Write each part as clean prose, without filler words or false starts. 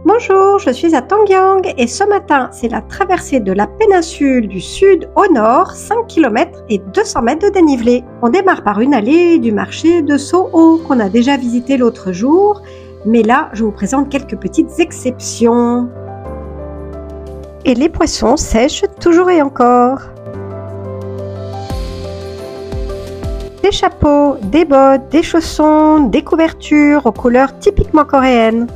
Bonjour, je suis à Tongyang et ce matin, c'est la traversée de la péninsule du sud au nord, 5 km et 200 mètres de dénivelé. On démarre par une allée du marché de Soho qu'on a déjà visité l'autre jour, mais là, je vous présente quelques petites exceptions. Et les poissons sèchent toujours et encore. Des chapeaux, des bottes, des chaussons, des couvertures aux couleurs typiquement coréennes.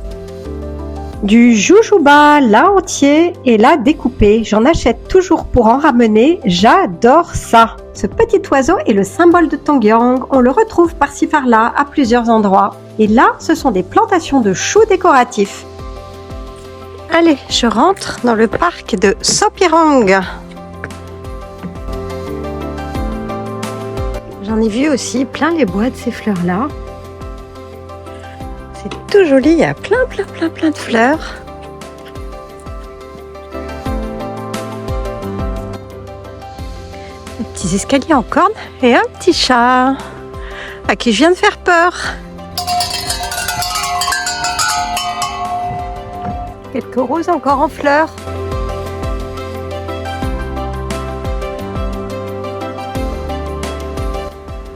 Du joujouba, là entier et là découpé. J'en achète toujours pour en ramener. J'adore ça. Ce petit oiseau est le symbole de Tongyang. On le retrouve par-ci par-là à plusieurs endroits. Et là, ce sont des plantations de choux décoratifs. Allez, je rentre dans le parc de Sopirong. J'en ai vu aussi plein les bois de ces fleurs-là. C'est tout joli, il y a plein de fleurs. Des petits escaliers en corne et un petit chat à qui je viens de faire peur. Quelques roses encore en fleurs.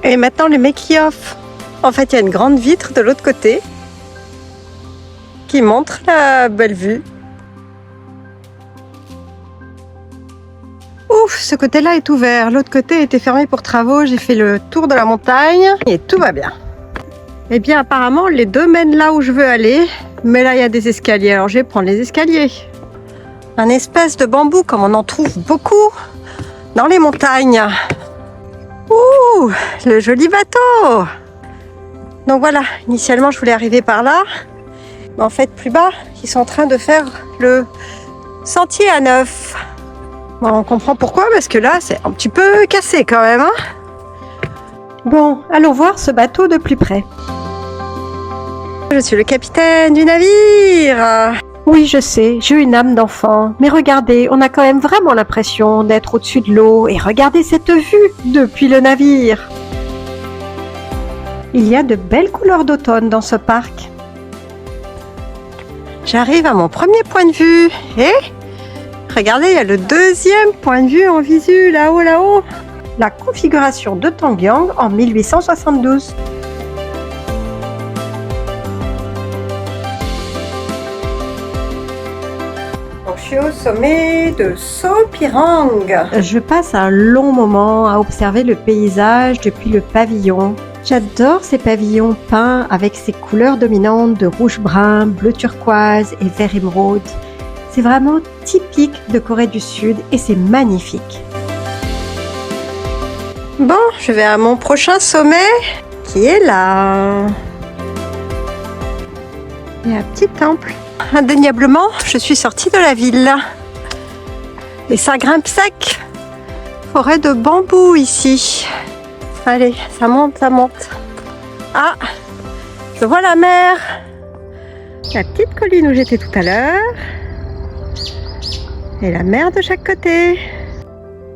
Et maintenant le making-of. En fait, il y a une grande vitre de l'autre côté qui montre la belle vue. Ouf, ce côté-là est ouvert. L'autre côté était fermé pour travaux. J'ai fait le tour de la montagne et tout va bien. Eh bien, apparemment, les deux mènent là où je veux aller. Mais là, il y a des escaliers. Alors, je vais prendre les escaliers. Un espèce de bambou, comme on en trouve beaucoup dans les montagnes. Ouh, le joli bateau! Donc voilà, initialement je voulais arriver par là, mais en fait plus bas, ils sont en train de faire le sentier à neuf. Bon, on comprend pourquoi, parce que là c'est un petit peu cassé quand même. Hein. Bon, allons voir ce bateau de plus près. Je suis le capitaine du navire. Oui, je sais, j'ai une âme d'enfant, mais regardez, on a quand même vraiment l'impression d'être au-dessus de l'eau et regardez cette vue depuis le navire. Il y a de belles couleurs d'automne dans ce parc. J'arrive à mon premier point de vue et regardez, il y a le deuxième point de vue en visu là-haut. La configuration de Tongyang en 1872. Je suis au sommet de Sopirong. Je passe un long moment à observer le paysage depuis le pavillon. J'adore ces pavillons peints avec ces couleurs dominantes de rouge-brun, bleu turquoise et vert émeraude. C'est vraiment typique de Corée du Sud et c'est magnifique. Bon, je vais à mon prochain sommet qui est là. Il y a un petit temple. Indéniablement, je suis sortie de la ville. Et ça grimpe sec. Forêt de bambou ici. Allez, ça monte, ça monte. Ah, je vois la mer. La petite colline où j'étais tout à l'heure. Et la mer de chaque côté.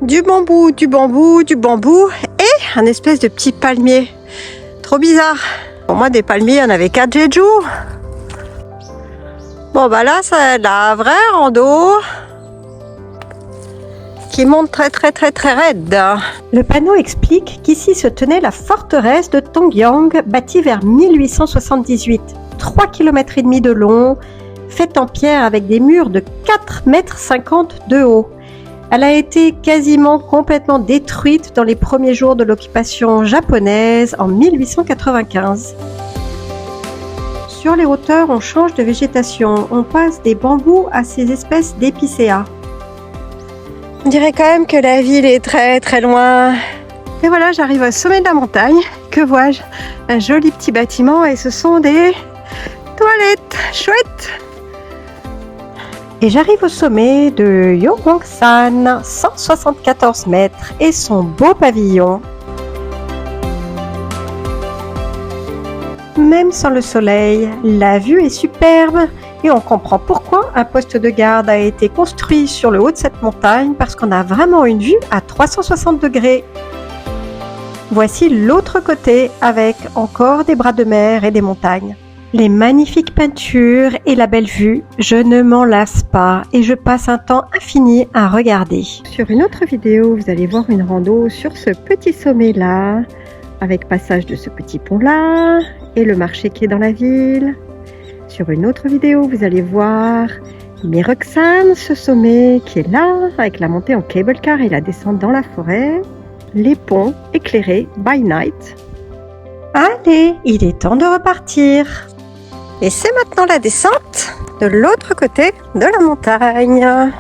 Du bambou, du bambou, du bambou. Et un espèce de petit palmier. Trop bizarre. Pour moi, des palmiers, il y en avait 4 Jeju. Bon bah là, c'est la vraie rando qui monte très raide. Le panneau explique qu'ici se tenait la forteresse de Tongyang, bâtie vers 1878. 3 km et demi de long, faite en pierre avec des murs de 4,50 m de haut. Elle a été quasiment complètement détruite dans les premiers jours de l'occupation japonaise en 1895. Sur les hauteurs, on change de végétation. On passe des bambous à ces espèces d'épicéas. On dirait quand même que la ville est très loin. Et voilà, j'arrive au sommet de la montagne. Que vois-je? Un joli petit bâtiment et ce sont des toilettes. Chouette! Et j'arrive au sommet de Yongwangsan, 174 mètres et son beau pavillon. Même sans le soleil, la vue est superbe et on comprend pourquoi un poste de garde a été construit sur le haut de cette montagne parce qu'on a vraiment une vue à 360 degrés. Voici l'autre côté avec encore des bras de mer et des montagnes. Les magnifiques peintures et la belle vue, je ne m'en lasse pas et je passe un temps infini à regarder. Sur une autre vidéo, vous allez voir une rando sur ce petit sommet-là, avec passage de ce petit pont-là et le marché qui est dans la ville. Sur une autre vidéo, vous allez voir Roxane, ce sommet qui est là, avec la montée en cable car et la descente dans la forêt, les ponts éclairés by night. Allez, il est temps de repartir. Et c'est maintenant la descente de l'autre côté de la montagne.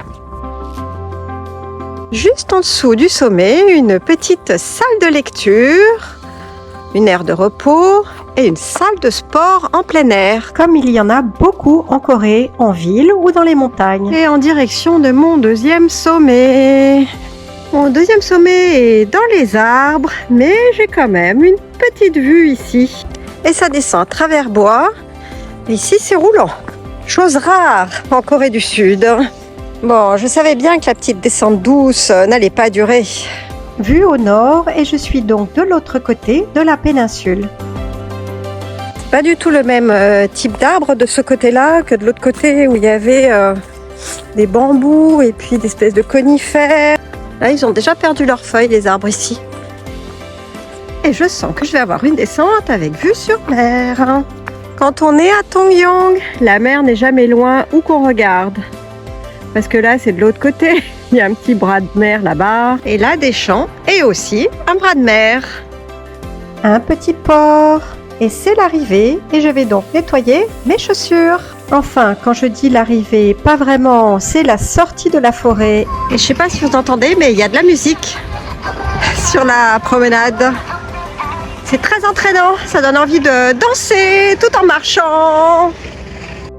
Juste en dessous du sommet, une petite salle de lecture, une aire de repos et une salle de sport en plein air, comme il y en a beaucoup en Corée, en ville ou dans les montagnes. Et en direction de mon deuxième sommet. Mon deuxième sommet est dans les arbres, mais j'ai quand même une petite vue ici. Et ça descend à travers bois. Ici, c'est roulant. Chose rare en Corée du Sud. Bon, je savais bien que la petite descente douce n'allait pas durer. Vue au nord et je suis donc de l'autre côté de la péninsule. C'est pas du tout le même type d'arbre de ce côté-là que de l'autre côté où il y avait des bambous et puis des espèces de conifères. Là, ils ont déjà perdu leurs feuilles, les arbres ici. Et je sens que je vais avoir une descente avec vue sur mer. Quand on est à Tongyang, la mer n'est jamais loin où qu'on regarde. Parce que là, c'est de l'autre côté. Il y a un petit bras de mer là-bas. Et là, des champs et aussi un bras de mer. Un petit port. Et c'est l'arrivée. Et je vais donc nettoyer mes chaussures. Enfin, quand je dis l'arrivée, pas vraiment, c'est la sortie de la forêt. Et je sais pas si vous entendez, mais il y a de la musique sur la promenade. C'est très entraînant, ça donne envie de danser tout en marchant.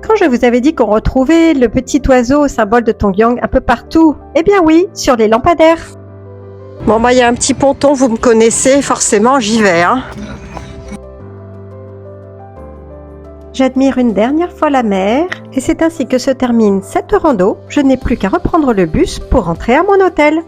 Quand je vous avais dit qu'on retrouvait le petit oiseau symbole de Tongyang un peu partout, eh bien oui, sur les lampadaires. Bon, bah il y a un petit ponton, vous me connaissez, forcément j'y vais. J'admire une dernière fois la mer et c'est ainsi que se termine cette rando. Je n'ai plus qu'à reprendre le bus pour rentrer à mon hôtel.